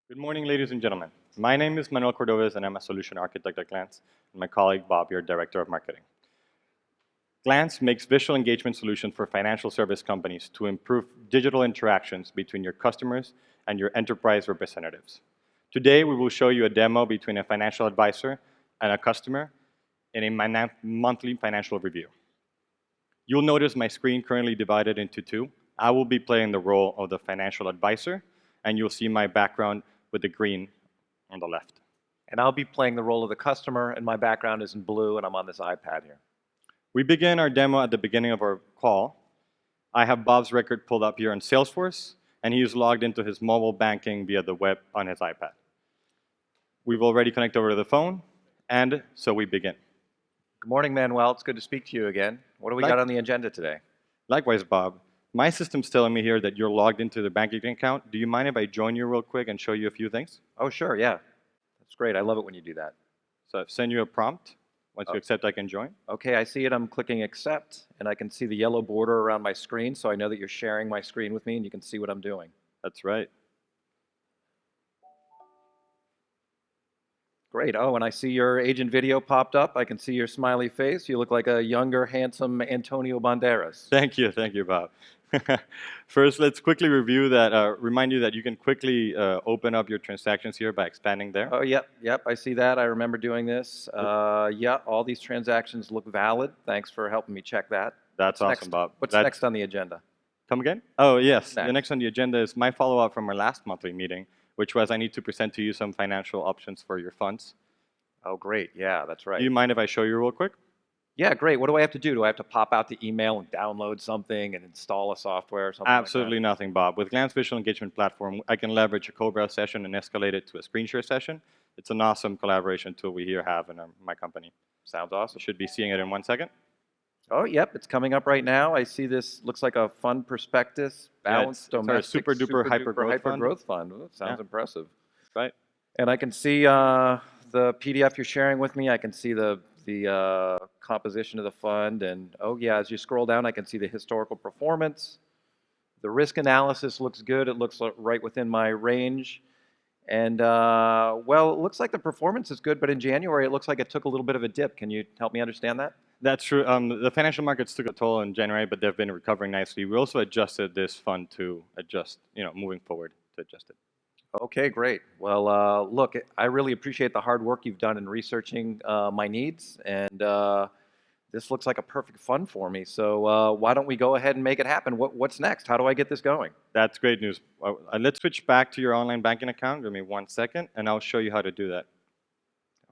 Good morning, ladies and gentlemen. My name is Manuel Cordovez, and I'm a solution architect at Glance, and my colleague Bob, your director of marketing. Glance makes visual engagement solutions for financial service companies to improve digital interactions between your customers and your enterprise representatives. Today, we will show you a demo between a financial advisor and a customer in a monthly financial review. You'll notice my screen currently divided into two. I will be playing the role of the financial advisor, and you'll see my background with the green on the left. And I'll be playing the role of the customer, and my background is in blue, and I'm on this iPad here. We begin our demo at the beginning of our call. I have Bob's record pulled up here on Salesforce, and he is logged into his mobile banking via the web on his iPad. We've already connected over to the phone, and so we begin. Good morning, Manuel. It's good to speak to you again. What do we got on the agenda today? Likewise, Bob. My system's telling me here that you're logged into the banking account. Do you mind if I join you real quick and show you a few things? Oh, sure, yeah. That's great. I love it when you do that. So I've sent you a prompt. Once you accept, I can join. Okay, I see it. I'm clicking accept, and I can see the yellow border around my screen, so I know that you're sharing my screen with me, and you can see what I'm doing. That's right. Great. Oh, and I see your agent video popped up. I can see your smiley face. You look like a younger, handsome Antonio Banderas. Thank you, Bob. First, let's quickly review that, remind you that you can quickly open up your transactions here by expanding there. Oh, yep, I see that. I remember doing this. Yeah, all these transactions look valid. Thanks for helping me check that. That's awesome, Bob. What's next on the agenda? Come again? Oh, yes. The next on the agenda is my follow-up from our last monthly meeting, which was I need to present to you some financial options for your funds. Oh, great. Yeah, that's right. Do you mind if I show you real quick? Yeah, great. What do I have to do? Do I have to pop out the email and download something and install a software or something Absolutely like nothing, Bob. With Glance Visual Engagement Platform, I can leverage a co-browse session and escalate it to a screen share session. It's an awesome collaboration tool we here have in my company. Sounds awesome. You should be seeing it in 1 second. Oh, yep, it's coming up right now. I see this looks like a fund prospectus, balanced domestic, super duper hyper growth fund. Oh, sounds impressive. Right. And I can see the PDF you're sharing with me. I can see the composition of the fund, and oh yeah, as you scroll down, I can see the historical performance. The risk analysis looks good. It looks right within my range. And well, it looks like the performance is good, but in January, it looks like it took a little bit of a dip. Can you help me understand that? That's true. The financial markets took a toll in January, but they've been recovering nicely. We also adjusted this fund to adjust, moving forward to adjust it. Okay, great. Well, look, I really appreciate the hard work you've done in researching my needs, and this looks like a perfect fund for me. So why don't we go ahead and make it happen? What's next? How do I get this going? That's great news. Let's switch back to your online banking account. Give me 1 second, and I'll show you how to do that.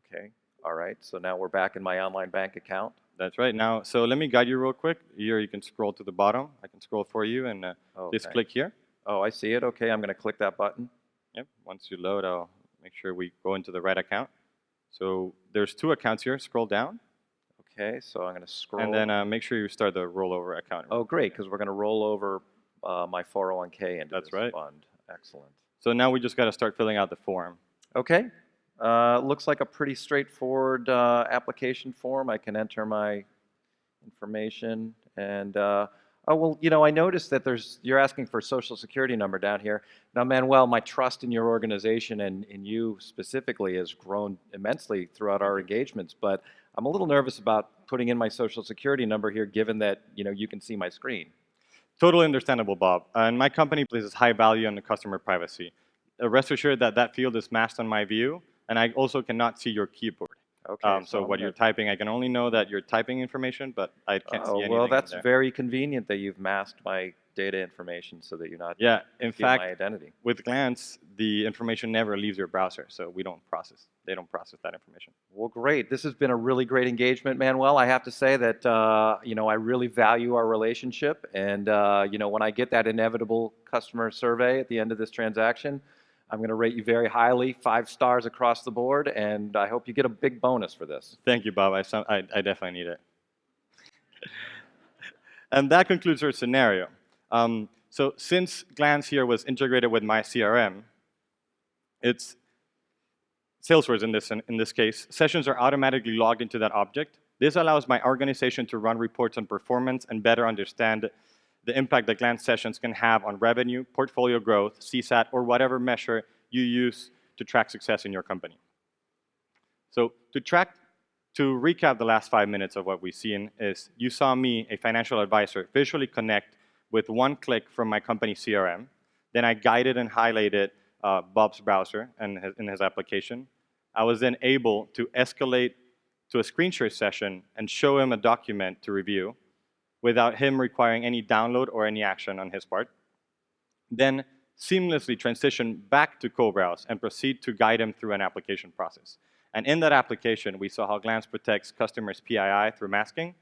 Okay. All right. So now we're back in my online bank account. That's right. Now, so let me guide you real quick. Here, you can scroll to the bottom. I can scroll for you, and just click here. Oh, I see it. Okay, I'm going to click that button. Yep. Once you load, I'll make sure we go into the right account. So there's 2 accounts here. Scroll down. Okay, so I'm going to scroll. And then make sure you start the rollover account. Oh, great, because we're going to roll over my 401k into this fund. Excellent. So now we just got to start filling out the form. Okay. Looks like a pretty straightforward application form. I can enter my information, and oh well, I noticed that you're asking for a social security number down here. Now, Manuel, my trust in your organization and in you specifically has grown immensely throughout our engagements, but I'm a little nervous about putting in my social security number here, given that you can see my screen. Totally understandable, Bob. And my company places high value on the customer privacy. Rest assured that that field is masked on my view, and I also cannot see your keyboard. Okay. So what you're typing, I can only know that you're typing information, but I can't see anything. Well, that's very convenient that you've masked my data information so that you're not in fact, my identity. With Glance, the information never leaves your browser, so they don't process that information. Well, great. This has been a really great engagement, Manuel. I have to say that I really value our relationship, and when I get that inevitable customer survey at the end of this transaction, I'm going to rate you very highly, 5 stars across the board, and I hope you get a big bonus for this. Thank you, Bob. I definitely need it. And that concludes our scenario. So since Glance here was integrated with my CRM, it's Salesforce in this case, sessions are automatically logged into that object. This allows my organization to run reports on performance and better understand the impact that Glance sessions can have on revenue, portfolio growth, CSAT, or whatever measure you use to track success in your company. So to recap the last 5 minutes of what we've seen is you saw me, a financial advisor, visually connect with one click from my company CRM. Then I guided and highlighted Bob's browser and in his application. I was then able to escalate to a screen share session and show him a document to review without him requiring any download or any action on his part. Then seamlessly transition back to co-browse and proceed to guide him through an application process. And in that application, we saw how Glance protects customers' PII through masking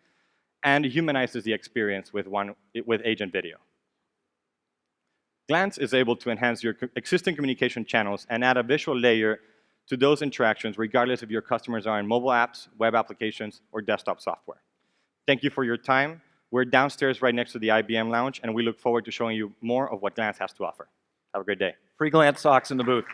and humanizes the experience with agent video. Glance is able to enhance your existing communication channels and add a visual layer to those interactions, regardless if your customers are in mobile apps, web applications, or desktop software. Thank you for your time. We're downstairs right next to the IBM lounge, and we look forward to showing you more of what Glance has to offer. Have a great day. Free Glance socks in the booth.